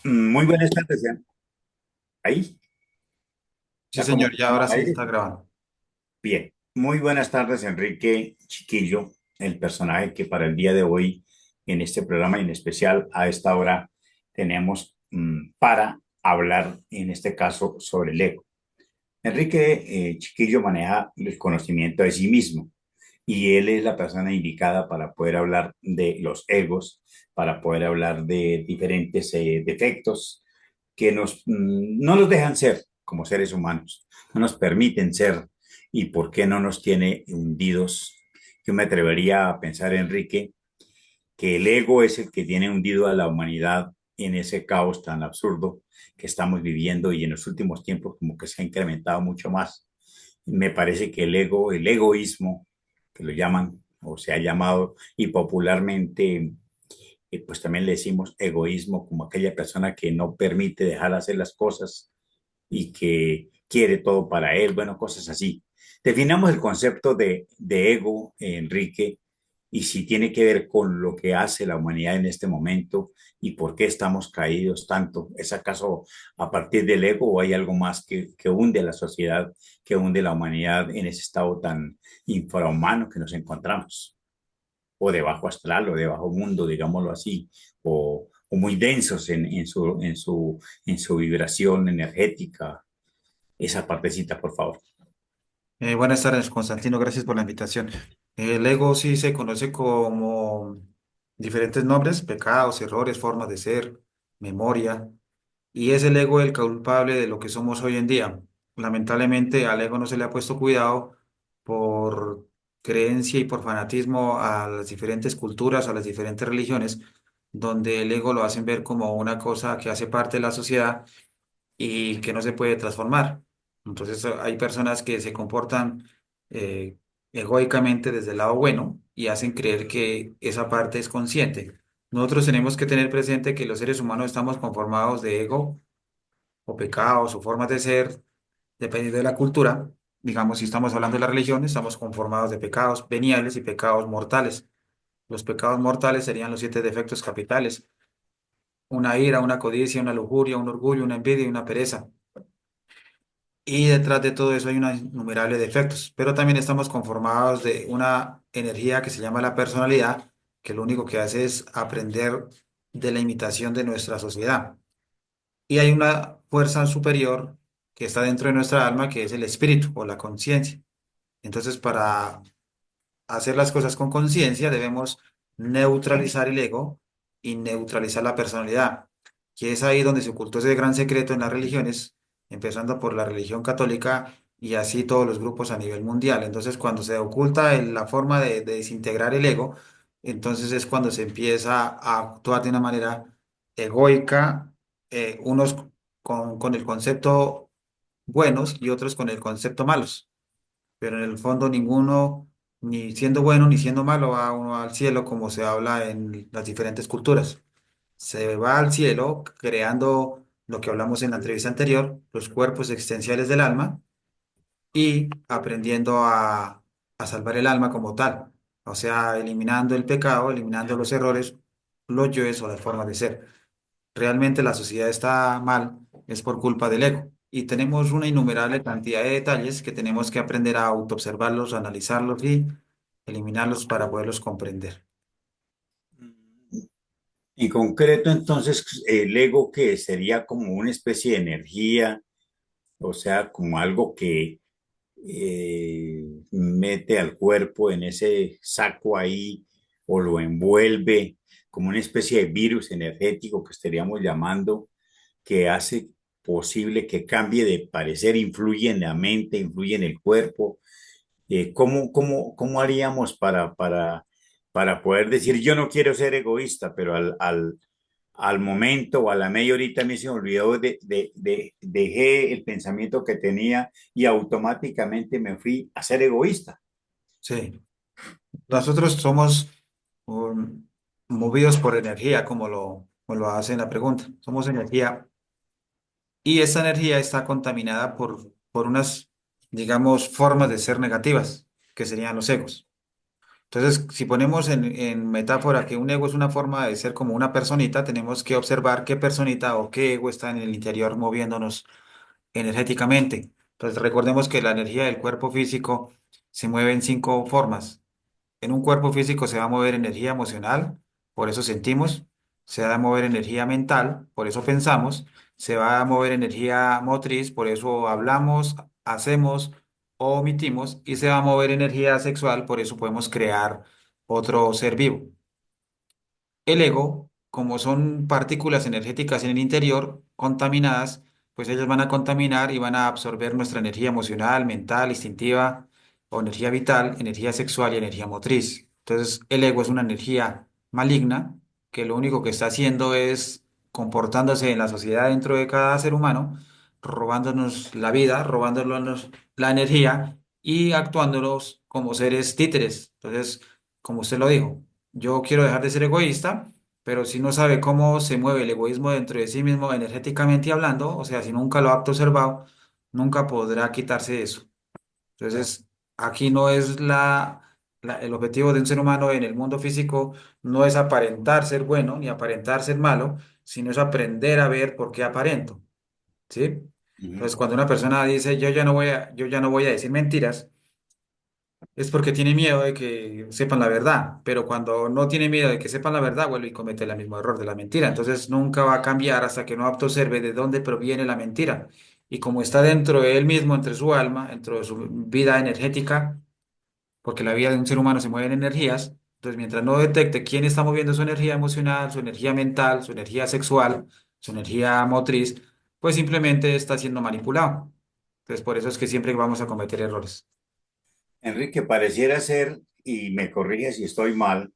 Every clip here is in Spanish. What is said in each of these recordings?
Muy buenas tardes, ahí, Sí, está como señor, ya ahora al sí aire. está grabando. Bien, muy buenas tardes, Enrique Chiquillo, el personaje que para el día de hoy, en este programa y en especial a esta hora, tenemos para hablar, en este caso, sobre el ego. Enrique Chiquillo maneja el conocimiento de sí mismo y él es la persona indicada para poder hablar de los egos, para poder hablar de diferentes defectos que no nos dejan ser como seres humanos, no nos permiten ser y por qué no nos tiene hundidos. Yo me atrevería a pensar, Enrique, que el ego es el que tiene hundido a la humanidad en ese caos tan absurdo que estamos viviendo y en los últimos tiempos como que se ha incrementado mucho más. Me parece que el ego, el egoísmo, que lo llaman o se ha llamado y popularmente pues también le decimos egoísmo como aquella persona que no permite dejar hacer las cosas y que quiere todo para él, bueno, cosas así. Definamos el concepto de ego, Enrique, y si tiene que ver con lo que hace la humanidad en este momento y por qué estamos caídos tanto. ¿Es acaso a partir del ego o hay algo más que hunde la sociedad, que hunde la humanidad en ese estado tan infrahumano que nos encontramos? O de bajo astral o de bajo mundo, digámoslo así, o muy densos en su vibración energética. Esa partecita, por favor. Buenas tardes, Constantino, gracias por la invitación. El ego sí se conoce como diferentes nombres, pecados, errores, formas de ser, memoria, y es el ego el culpable de lo que somos hoy en día. Lamentablemente al ego no se le ha puesto cuidado por creencia y por fanatismo a las diferentes culturas, a las diferentes religiones, donde el ego lo hacen ver como una cosa que hace parte de la sociedad y que no se puede transformar. Entonces hay personas que se comportan eh, egoicamente desde el lado bueno y hacen creer que esa parte es consciente. Nosotros tenemos que tener presente que los seres humanos estamos conformados de ego o pecados o formas de ser, dependiendo de la cultura. Digamos, si estamos hablando de la religión, estamos conformados de pecados veniales y pecados mortales. Los pecados mortales serían los siete defectos capitales: una ira, una codicia, una lujuria, un orgullo, una envidia y una pereza. Y detrás de todo eso hay unos innumerables defectos, pero también estamos conformados de una energía que se llama la personalidad, que lo único que hace es aprender de la imitación de nuestra sociedad. Y hay una fuerza superior que está dentro de nuestra alma, que es el espíritu o la conciencia. Entonces, para hacer las cosas con conciencia, debemos neutralizar el ego y neutralizar la personalidad, que es ahí donde se ocultó ese gran secreto en las religiones, empezando por la religión católica y así todos los grupos a nivel mundial. Entonces, cuando se oculta la forma de desintegrar el ego, entonces es cuando se empieza a actuar de una manera egoica, unos con el concepto buenos y otros con el concepto malos, pero en el fondo ninguno, ni siendo bueno ni siendo malo, va uno al cielo como se habla en las diferentes culturas. Se va al cielo creando lo que hablamos en la entrevista anterior, los cuerpos existenciales del alma y aprendiendo a salvar el alma como tal. O sea, eliminando el pecado, eliminando los errores, los yoes o las formas de ser. Realmente la sociedad está mal, es por culpa del ego. Y tenemos una innumerable cantidad de detalles que tenemos que aprender a autoobservarlos, analizarlos y eliminarlos para poderlos comprender. En concreto, entonces, el ego que sería como una especie de energía, o sea, como algo que mete al cuerpo en ese saco ahí o lo envuelve como una especie de virus energético que estaríamos llamando, que hace posible que cambie de parecer, influye en la mente, influye en el cuerpo. ¿Cómo haríamos para poder decir yo no quiero ser egoísta, pero al momento o a la media horita me se me olvidó dejé el pensamiento que tenía y automáticamente me fui a ser egoísta? Sí, nosotros somos movidos por energía, como lo hace en la pregunta. Somos energía y esa energía está contaminada por unas, digamos, formas de ser negativas, que serían los egos. Entonces, si ponemos en metáfora que un ego es una forma de ser como una personita, tenemos que observar qué personita o qué ego está en el interior moviéndonos energéticamente. Entonces, recordemos que la energía del cuerpo físico se mueve en cinco formas. En un cuerpo físico se va a mover energía emocional, por eso sentimos, se va a mover energía mental, por eso pensamos, se va a mover energía motriz, por eso hablamos, hacemos o omitimos, y se va a mover energía sexual, por eso podemos crear otro ser vivo. El ego, como son partículas energéticas en el interior contaminadas, pues ellas van a contaminar y van a absorber nuestra energía emocional, mental, instintiva o energía vital, energía sexual y energía motriz. Entonces, el ego es una energía maligna que lo único que está haciendo es comportándose en la sociedad dentro de cada ser humano, robándonos la vida, robándonos la energía y actuándonos como seres títeres. Entonces, como usted lo dijo. Yo quiero dejar de ser egoísta, pero si no sabe cómo se mueve el egoísmo dentro de sí mismo energéticamente hablando, o sea, si nunca lo ha observado, nunca podrá quitarse eso. Entonces, aquí no es el objetivo de un ser humano en el mundo físico, no es aparentar ser bueno ni aparentar ser malo, sino es aprender a ver por qué aparento, ¿sí? Ujú. Entonces, cuando una persona dice, yo ya no voy a decir mentiras, es porque tiene miedo de que sepan la verdad, pero cuando no tiene miedo de que sepan la verdad, vuelve y comete el mismo error de la mentira. Entonces nunca va a cambiar hasta que no observe de dónde proviene la mentira. Y como está dentro de él mismo, entre su alma, dentro de su vida energética, porque la vida de un ser humano se mueve en energías, entonces mientras no detecte quién está moviendo su energía emocional, su energía mental, su energía sexual, su energía motriz, pues simplemente está siendo manipulado. Entonces por eso es que siempre vamos a cometer errores. Enrique, pareciera ser, y me corrige si estoy mal,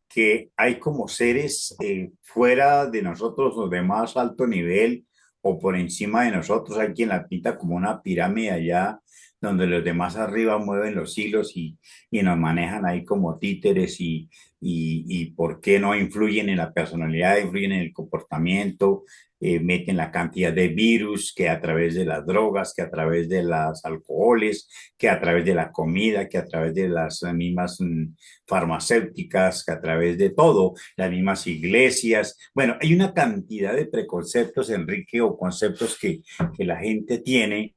que hay como seres fuera de nosotros o de más alto nivel o por encima de nosotros. Hay quien la pinta como una pirámide allá donde los demás arriba mueven los hilos y nos manejan ahí como títeres y por qué no influyen en la personalidad, influyen en el comportamiento, meten la cantidad de virus que a través de las drogas, que a través de las alcoholes, que a través de la comida, que a través de las mismas farmacéuticas, que a través de todo, las mismas iglesias. Bueno, hay una cantidad de preconceptos, Enrique, o conceptos que la gente tiene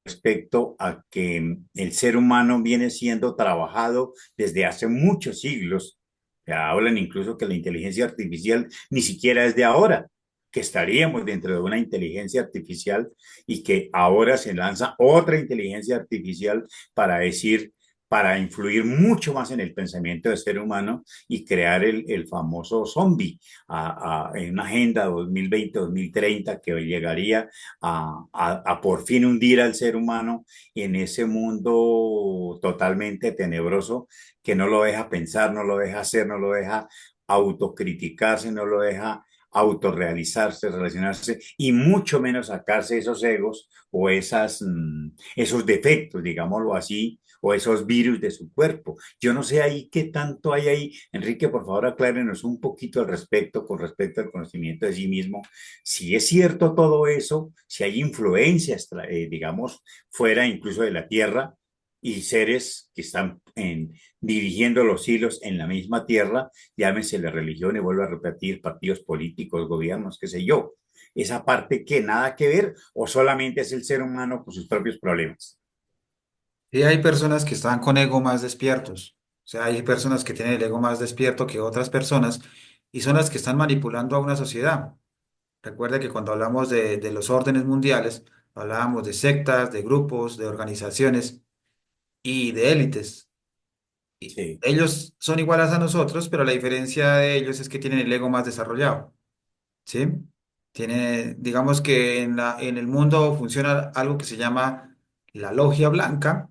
respecto a que el ser humano viene siendo trabajado desde hace muchos siglos. Ya hablan incluso que la inteligencia artificial ni siquiera es de ahora, que estaríamos dentro de una inteligencia artificial y que ahora se lanza otra inteligencia artificial para decir, para influir mucho más en el pensamiento del ser humano y crear el famoso zombie en una agenda 2020-2030 que llegaría a por fin hundir al ser humano en ese mundo totalmente tenebroso que no lo deja pensar, no lo deja hacer, no lo deja autocriticarse, no lo deja autorrealizarse, relacionarse y mucho menos sacarse esos egos o esos defectos, digámoslo así, o esos virus de su cuerpo. Yo no sé ahí qué tanto hay ahí. Enrique, por favor, aclárenos un poquito al respecto, con respecto al conocimiento de sí mismo, si es cierto todo eso, si hay influencias, digamos, fuera incluso de la Tierra y seres que están dirigiendo los hilos en la misma Tierra, llámese la religión y vuelvo a repetir, partidos políticos, gobiernos, qué sé yo. Esa parte que nada que ver o solamente es el ser humano con sus propios problemas. Y hay personas que están con ego más despiertos. O sea, hay personas que tienen el ego más despierto que otras personas y son las que están manipulando a una sociedad. Recuerde que cuando hablamos de los órdenes mundiales, hablábamos de sectas, de grupos, de organizaciones y de élites. Y Sí. ellos son iguales a nosotros, pero la diferencia de ellos es que tienen el ego más desarrollado. ¿Sí? Tiene, digamos que en el mundo funciona algo que se llama la logia blanca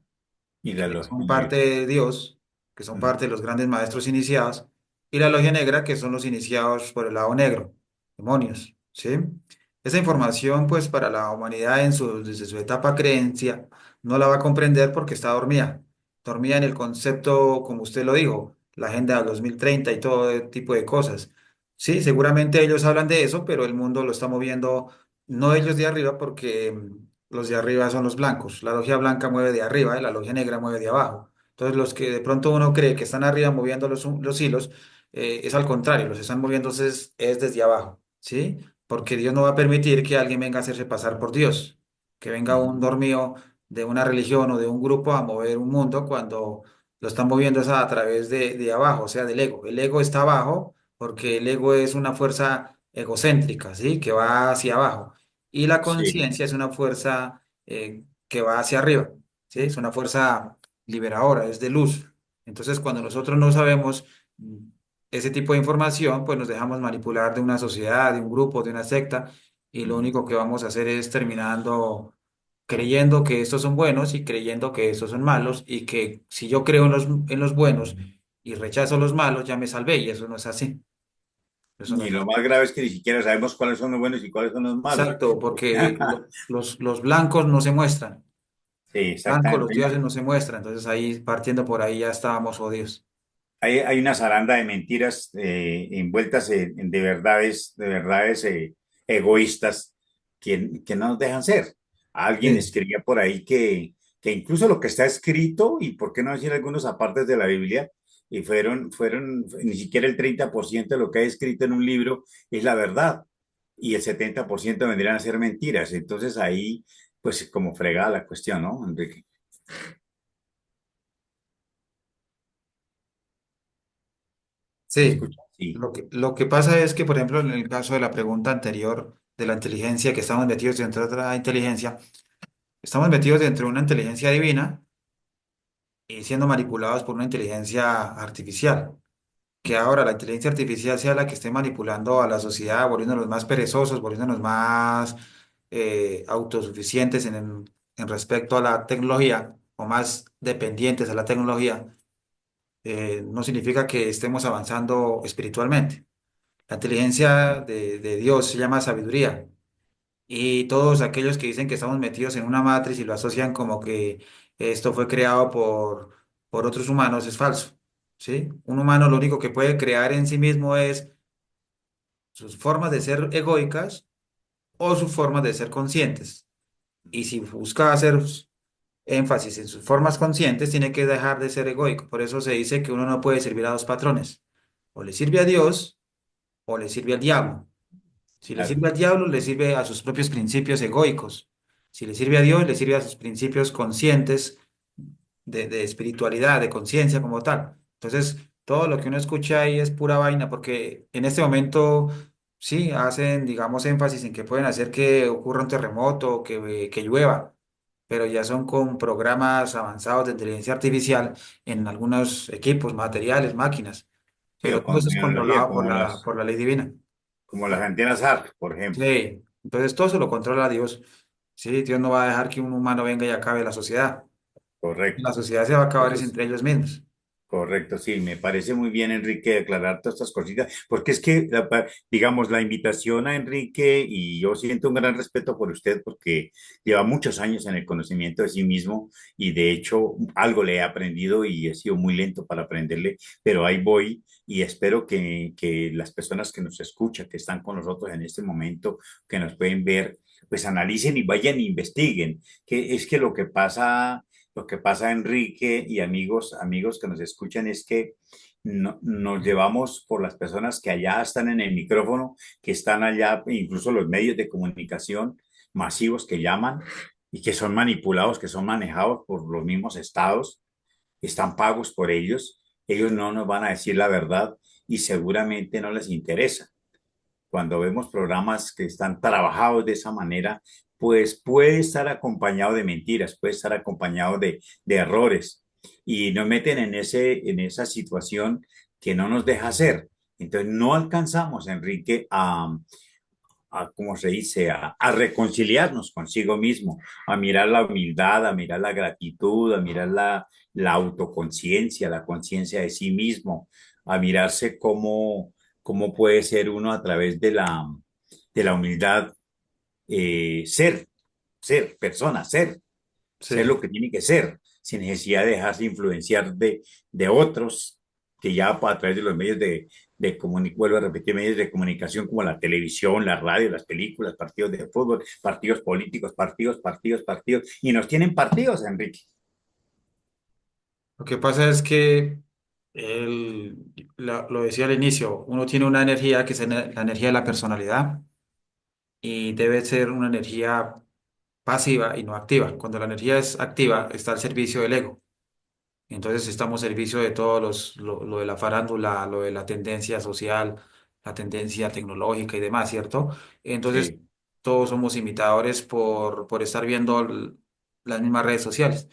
Y la que lo, son y- parte de Dios, que son Ujú. parte de los grandes maestros iniciados, y la logia negra, que son los iniciados por el lado negro, demonios, ¿sí? Esa información, pues, para la humanidad desde su etapa creencia, no la va a comprender porque está dormida, dormida en el concepto, como usted lo dijo, la Agenda 2030 y todo tipo de cosas. Sí, seguramente ellos hablan de eso, pero el mundo lo está moviendo, no ellos de arriba, porque los de arriba son los blancos. La logia blanca mueve de arriba y la logia negra mueve de abajo. Entonces, los que de pronto uno cree que están arriba moviendo los hilos, es al contrario, los están moviendo es desde abajo, ¿sí? Porque Dios no va a permitir que alguien venga a hacerse pasar por Dios, que venga un Ujú. dormido de una religión o de un grupo a mover un mundo cuando lo están moviendo es a través de abajo, o sea, del ego. El ego está abajo porque el ego es una fuerza egocéntrica, ¿sí? Que va hacia abajo. Y la Sí, conciencia es una fuerza que va hacia arriba, ¿sí? Es una fuerza liberadora, es de luz. Entonces, cuando nosotros no sabemos mm, ese tipo de información, pues nos dejamos manipular de una sociedad, de un grupo, de una secta, y lo ujú. único que vamos a hacer es terminando creyendo que estos son buenos y creyendo que estos son malos, y que si yo creo en los buenos y rechazo los malos, ya me salvé, y eso no es así. Eso no Y es lo así. más grave es que ni siquiera sabemos cuáles son los buenos y cuáles son los malos. Exacto, porque los blancos no se muestran, Sí, blancos, los exactamente. dioses no se muestran, entonces ahí, partiendo por ahí, ya estábamos jodidos. Hay una zaranda de mentiras envueltas de verdades egoístas que no nos dejan ser. Alguien Sí. escribía por ahí que incluso lo que está escrito, y por qué no decir algunos apartes de la Biblia, y fueron ni siquiera el 30% de lo que hay escrito en un libro es la verdad, y el 70% vendrían a ser mentiras. Entonces ahí, pues como fregada la cuestión, ¿no, Enrique? ¿Me Sí, escuchas? Sí. lo que pasa es que, por ejemplo, en el caso de la pregunta anterior de la inteligencia, que estamos metidos dentro de otra inteligencia, estamos metidos dentro de una inteligencia divina y siendo manipulados por una inteligencia artificial. Que ahora la inteligencia artificial sea la que esté manipulando a la sociedad, volviéndonos más perezosos, volviéndonos más autosuficientes en respecto a la tecnología o más dependientes a la tecnología, no significa que estemos avanzando espiritualmente. La inteligencia de Dios se llama sabiduría. Y todos aquellos que dicen que estamos metidos en una matriz y lo asocian como que esto fue creado por otros humanos es falso. ¿Sí? Un humano lo único que puede crear en sí mismo es sus formas de ser egoicas o sus formas de ser conscientes. Y si busca hacer énfasis en sus formas conscientes, tiene que dejar de ser egoico. Por eso se dice que uno no puede servir a dos patrones. O le sirve a Dios o le sirve al diablo. Si le Claro. sirve al diablo, le sirve a sus propios principios egoicos. Si le sirve a Dios, le sirve a sus principios conscientes de espiritualidad, de conciencia como tal. Entonces, todo lo que uno escucha ahí es pura vaina, porque en este momento sí hacen, digamos, énfasis en que pueden hacer que ocurra un terremoto, que llueva, pero ya son con programas avanzados de inteligencia artificial en algunos equipos, materiales, máquinas, Sí, pero o todo con eso es tecnología controlado por la ley divina. como las antenas ARC, por ejemplo. Sí, entonces todo se lo controla Dios. Sí, Dios no va a dejar que un humano venga y acabe la sociedad. La Correcto. sociedad se va a acabar es Entonces, entre ellos mismos. correcto, sí, me parece muy bien, Enrique, aclarar todas estas cositas, porque es que, digamos, la invitación a Enrique, y yo siento un gran respeto por usted, porque lleva muchos años en el conocimiento de sí mismo, y de hecho algo le he aprendido y he sido muy lento para aprenderle, pero ahí voy, y espero que las personas que nos escuchan, que están con nosotros en este momento, que nos pueden ver, pues analicen y vayan e investiguen, que es que lo que pasa, Enrique y amigos que nos escuchan, es que nos llevamos por las personas que allá están en el micrófono, que están allá, incluso los medios de comunicación masivos que llaman y que son manipulados, que son manejados por los mismos estados, están pagos por ellos. Ellos no nos van a decir la verdad y seguramente no les interesa. Cuando vemos programas que están trabajados de esa manera, pues puede estar acompañado de mentiras, puede estar acompañado de errores y nos meten en esa situación que no nos deja hacer. Entonces no alcanzamos, Enrique, ¿cómo se dice?, a reconciliarnos consigo mismo, a mirar la humildad, a mirar la gratitud, a mirar la autoconciencia, la conciencia de sí mismo, a mirarse cómo puede ser uno a través de la humildad, ser persona, ser Sí. lo que tiene que ser, sin necesidad de dejarse influenciar de otros, que ya a través de los medios vuelvo a repetir, medios de comunicación como la televisión, la radio, las películas, partidos de fútbol, partidos políticos, partidos, partidos, partidos, y nos tienen partidos, Enrique. Lo que pasa es que lo decía al inicio, uno tiene una energía que es la energía de la personalidad y debe ser una energía pasiva y no activa. Cuando la energía es activa, está al servicio del ego. Entonces estamos al servicio de todos lo de la farándula, lo de la tendencia social, la tendencia tecnológica y demás, ¿cierto? Entonces Sí, todos somos imitadores por estar viendo las mismas redes sociales.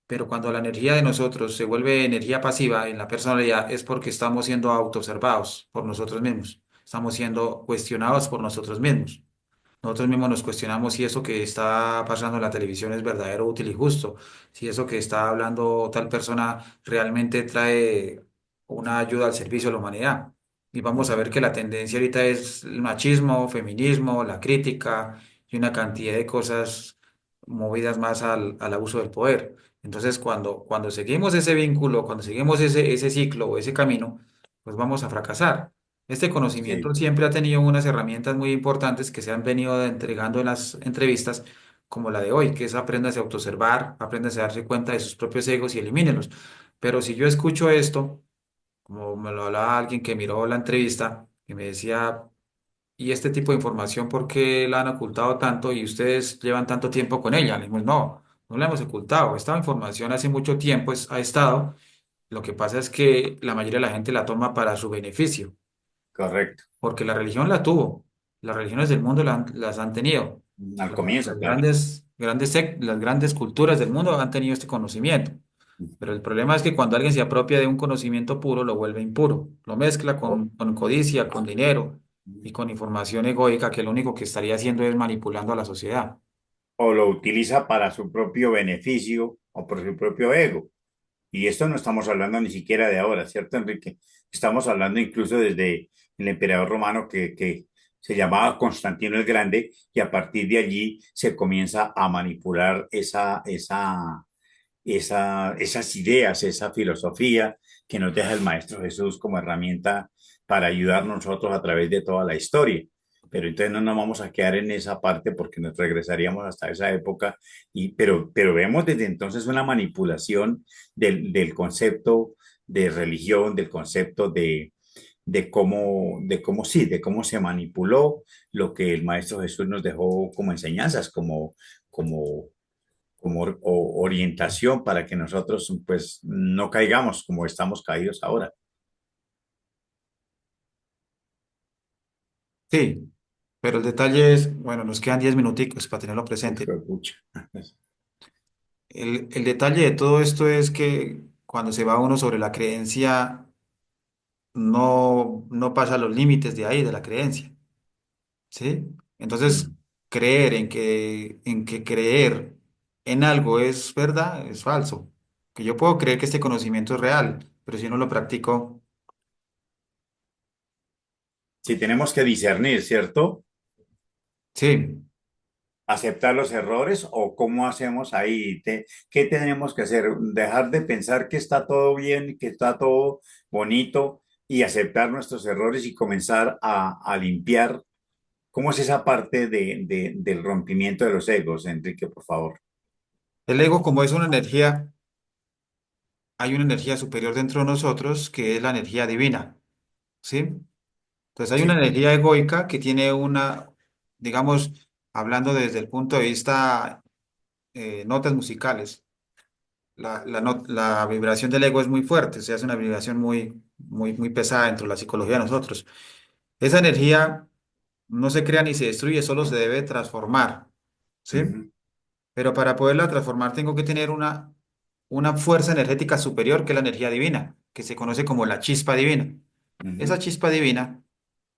Pero cuando la energía de nosotros se vuelve energía pasiva en la personalidad es porque estamos siendo autoobservados por nosotros mismos. Estamos siendo cuestionados por nosotros mismos. Nosotros mismos nos cuestionamos si eso que está pasando en la televisión es verdadero, útil y justo, si eso que está hablando tal persona realmente trae una ayuda al servicio de la humanidad. Y vamos a ver que la tendencia ahorita es el machismo, feminismo, la crítica y una cantidad de cosas movidas más al abuso del poder. Entonces, cuando seguimos ese vínculo, cuando seguimos ese ciclo o ese camino, pues vamos a fracasar. Este conocimiento sí, siempre ha tenido unas herramientas muy importantes que se han venido entregando en las entrevistas, como la de hoy, que es apréndase a autoobservar, apréndase a darse cuenta de sus propios egos y elimínelos. Pero si yo escucho esto, como me lo hablaba alguien que miró la entrevista, y me decía, ¿y este tipo de información por qué la han ocultado tanto y ustedes llevan tanto tiempo con ella? Le dijimos, no, no la hemos ocultado. Esta información hace mucho tiempo ha estado. Lo que pasa es que la mayoría de la gente la toma para su beneficio correcto. porque la religión la tuvo, las religiones del mundo las han tenido, Al comienzo, las claro. las grandes culturas del mundo han tenido este conocimiento, pero el problema es que cuando alguien se apropia de un conocimiento puro, lo vuelve impuro, lo mezcla O, con codicia, con dinero y con información egoica que lo único que estaría haciendo es manipulando a la sociedad. o lo utiliza para su propio beneficio o por su propio ego. Y esto no estamos hablando ni siquiera de ahora, ¿cierto, Enrique? Estamos hablando incluso desde el emperador romano que se llamaba Constantino el Grande y a partir de allí se comienza a manipular esas ideas, esa filosofía que nos deja el Maestro Jesús como herramienta para ayudarnos nosotros a través de toda la historia. Pero entonces no nos vamos a quedar en esa parte porque nos regresaríamos hasta esa época, pero vemos desde entonces una manipulación del concepto de religión, del concepto de cómo se manipuló lo que el Maestro Jesús nos dejó como enseñanzas, como orientación para que nosotros pues no caigamos como estamos caídos ahora. Sí, pero el detalle es, bueno, nos quedan 10 minuticos para tenerlo Uf, presente. pucha. El detalle de todo esto es que cuando se va uno sobre la creencia, no pasa los límites de ahí, de la creencia, ¿sí? Entonces, Mm. creer en que creer en algo es verdad, es falso. Que yo puedo creer que este conocimiento es real, pero si no lo practico, Si tenemos que discernir, ¿cierto? sí. Aceptar los errores o cómo hacemos ahí, qué tenemos que hacer, dejar de pensar que está todo bien, que está todo bonito y aceptar nuestros errores y comenzar a limpiar. ¿Cómo es esa parte del rompimiento de los egos, Enrique, por favor? El ego, como es una energía, hay una energía superior dentro de nosotros que es la energía divina, ¿sí? Entonces hay una Sí. energía egoica que tiene digamos, hablando desde el punto de vista notas musicales, la vibración del ego es muy fuerte, o sea, es una vibración muy pesada dentro de la psicología de nosotros. Esa energía no se crea ni se destruye, solo se debe transformar, ¿sí? Ujú, Pero para poderla transformar tengo que tener una fuerza energética superior que es la energía divina, que se conoce como la chispa divina. Esa ujú. chispa divina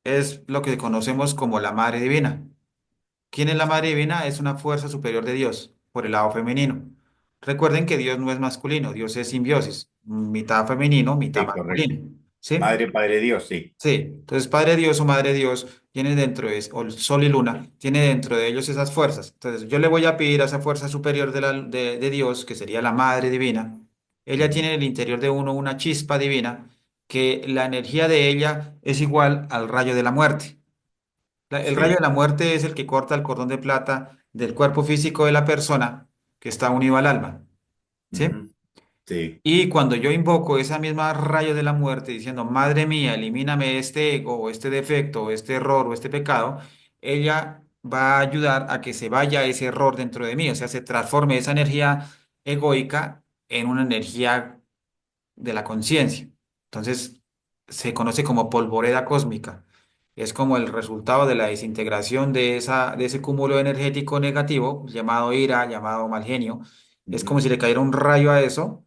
es lo que conocemos como la Madre Divina. ¿Quién es la Madre Divina? Es una fuerza superior de Dios, por el lado femenino. Recuerden que Dios no es masculino, Dios es simbiosis, mitad femenino, mitad Sí, correcto. masculino. ¿Sí? Madre, Padre Dios, sí. Sí. Entonces, Padre Dios o Madre Dios tiene dentro de, o el Sol y Luna, tiene dentro de ellos esas fuerzas. Entonces, yo le voy a pedir a esa fuerza superior de Dios, que sería la Madre Divina. Ella Ujú. tiene en el interior de uno una chispa divina, que la energía de ella es igual al rayo de la muerte. El rayo de Sí. la muerte es el que corta el cordón de plata del cuerpo físico de la persona que está unido al alma. ¿Sí? Ujú. sí, Y cuando yo invoco esa misma rayo de la muerte diciendo, Madre mía, elimíname este ego o este defecto o este error o este pecado, ella va a ayudar a que se vaya ese error dentro de mí, o sea, se transforme esa energía egoica en una energía de la conciencia. Entonces, se conoce como polvoreda cósmica. Es como el resultado de la desintegración de ese cúmulo energético negativo, llamado ira, llamado mal genio. Es ujú, como si le cayera un rayo a eso,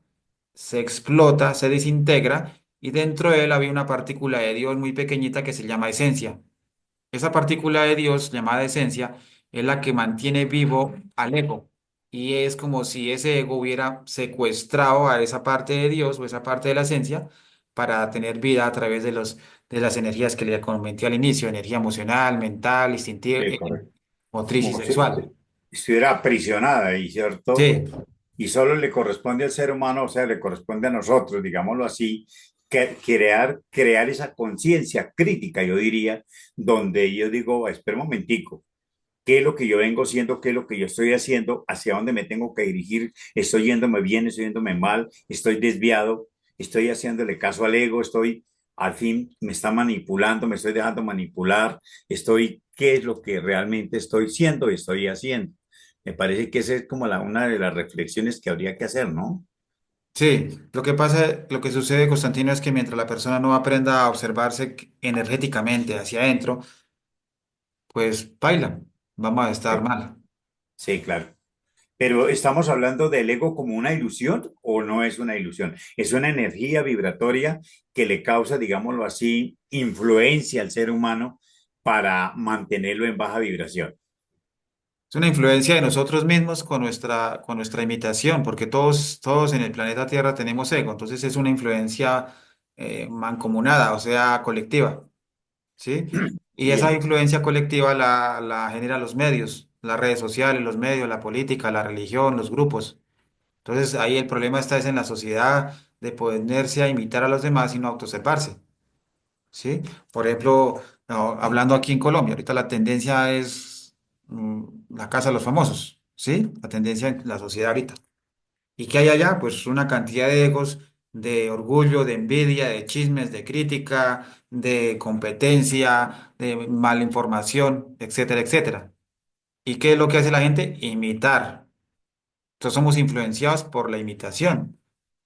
se explota, se desintegra, y dentro de él había una partícula de Dios muy pequeñita que se llama esencia. Esa partícula de Dios llamada esencia es la que mantiene vivo al ego. Y es como si ese ego hubiera secuestrado a esa parte de Dios o esa parte de la esencia para tener vida a través de las energías que le comenté al inicio, energía emocional, mental, instintiva, sí, correcto. motriz y Como si sexual. estuviera aprisionada ahí, ¿cierto? Sí, Y solo le corresponde al ser humano, o sea, le corresponde a nosotros, digámoslo así, que crear esa conciencia crítica, yo diría, donde yo digo, espera un momentico, ¿qué es lo que yo vengo siendo? ¿Qué es lo que yo estoy haciendo? ¿Hacia dónde me tengo que dirigir? ¿Estoy yéndome bien? ¿Estoy yéndome mal? ¿Estoy desviado? ¿Estoy haciéndole caso al ego? ¿Estoy, al fin, me está manipulando? ¿Me estoy dejando manipular? ¿Qué es lo que realmente estoy siendo y estoy haciendo? Me parece que esa es como una de las reflexiones que habría que hacer, ¿no? sí. Lo que pasa, lo que sucede, Constantino, es que mientras la persona no aprenda a observarse energéticamente hacia adentro, pues baila, vamos a estar Sí, mal. sí, claro. Pero ¿estamos hablando del ego como una ilusión o no es una ilusión? Es una energía vibratoria que le causa, digámoslo así, influencia al ser humano para mantenerlo en baja vibración. Es una influencia de nosotros mismos con nuestra imitación, porque todos en el planeta Tierra tenemos ego, entonces es una influencia mancomunada, o sea, colectiva, ¿sí? Y esa Bien, influencia colectiva la generan los medios, las redes sociales, los medios, la política, la religión, los grupos. Entonces ahí el problema está es en la sociedad de ponerse a imitar a los demás y no autoobservarse. ¿Sí? Por ejemplo, no, hablando aquí en Colombia, ahorita la tendencia es la casa de los famosos, ¿sí? La tendencia en la sociedad ahorita. ¿Y qué hay allá? Pues una cantidad de egos, de orgullo, de envidia, de chismes, de crítica, de competencia, de mala información, etcétera, etcétera. ¿Y qué es lo que hace la gente? Imitar. Entonces somos influenciados por la imitación.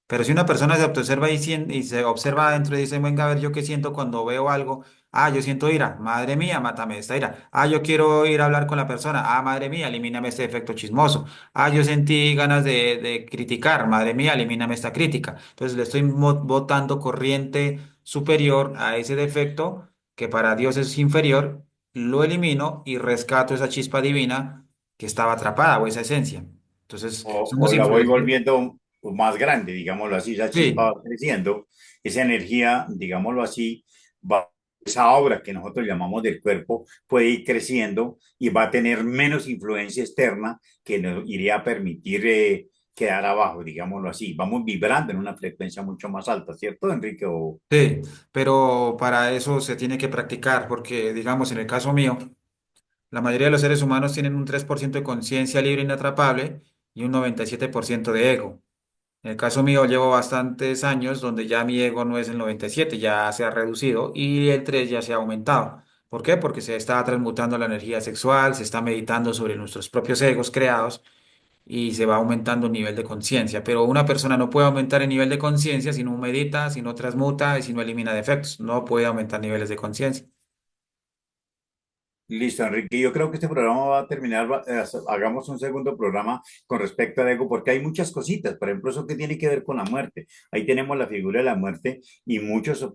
Pero si una persona se autoobserva y se observa adentro y dice, venga, a ver, yo qué siento cuando veo algo. Ah, yo siento ira. Madre mía, mátame esta ira. Ah, yo quiero ir a hablar con la persona. Ah, madre mía, elimíname este efecto chismoso. Ah, yo sentí ganas de criticar. Madre mía, elimíname esta crítica. Entonces le estoy botando corriente superior a ese defecto que para Dios es inferior. Lo elimino y rescato esa chispa divina que estaba atrapada o esa esencia. Entonces, somos o la voy influenciados. volviendo más grande, digámoslo así, esa chispa Sí. va creciendo, esa energía, digámoslo así, esa obra que nosotros llamamos del cuerpo puede ir creciendo y va a tener menos influencia externa que nos iría a permitir quedar abajo, digámoslo así. Vamos vibrando en una frecuencia mucho más alta, ¿cierto, Enrique? Sí, pero para eso se tiene que practicar, porque digamos, en el caso mío, la mayoría de los seres humanos tienen un 3% de conciencia libre inatrapable y un 97% de ego. En el caso mío llevo bastantes años donde ya mi ego no es el 97, ya se ha reducido y el 3 ya se ha aumentado. ¿Por qué? Porque se está transmutando la energía sexual, se está meditando sobre nuestros propios egos creados y se va aumentando el nivel de conciencia. Pero una persona no puede aumentar el nivel de conciencia si no medita, si no transmuta y si no elimina defectos. No puede aumentar niveles de conciencia. Listo, Enrique. Yo creo que este programa va a terminar. Hagamos un segundo programa con respecto al ego, porque hay muchas cositas. Por ejemplo, eso que tiene que ver con la muerte. Ahí tenemos la figura de la muerte y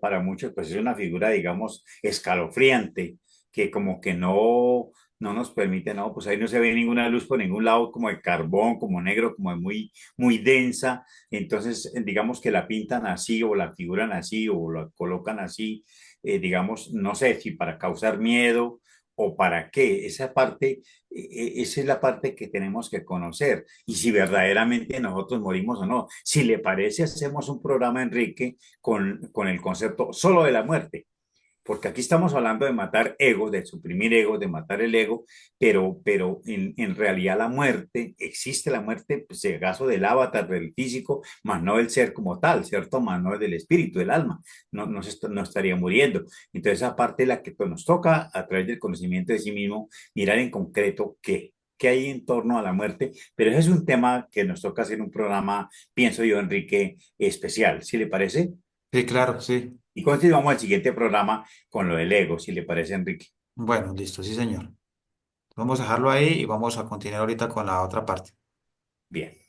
para muchos, pues es una figura, digamos, escalofriante, que como que no nos permite, no, pues ahí no se ve ninguna luz por ningún lado, como de carbón, como negro, como de muy densa. Entonces, digamos que la pintan así o la figuran así o la colocan así, digamos, no sé si para causar miedo o para qué. Esa es la parte que tenemos que conocer. Y si verdaderamente nosotros morimos o no. Si le parece, hacemos un programa, Enrique, con el concepto solo de la muerte. porque aquí estamos hablando de matar ego, de suprimir ego, de matar el ego, pero en realidad la muerte, existe la muerte, pues, en el caso del avatar, del físico, más no del ser como tal, ¿cierto? Más no del espíritu, del alma, no estaría muriendo. Entonces, esa parte es la que pues, nos toca, a través del conocimiento de sí mismo, mirar en concreto qué hay en torno a la muerte, pero ese es un tema que nos toca hacer un programa, pienso yo, Enrique, especial, ¿sí le parece? Sí, claro, sí. Y continuamos el siguiente programa con lo del ego, si le parece, Enrique. Bueno, listo, sí, señor. Vamos a dejarlo ahí y vamos a continuar ahorita con la otra parte. Bien.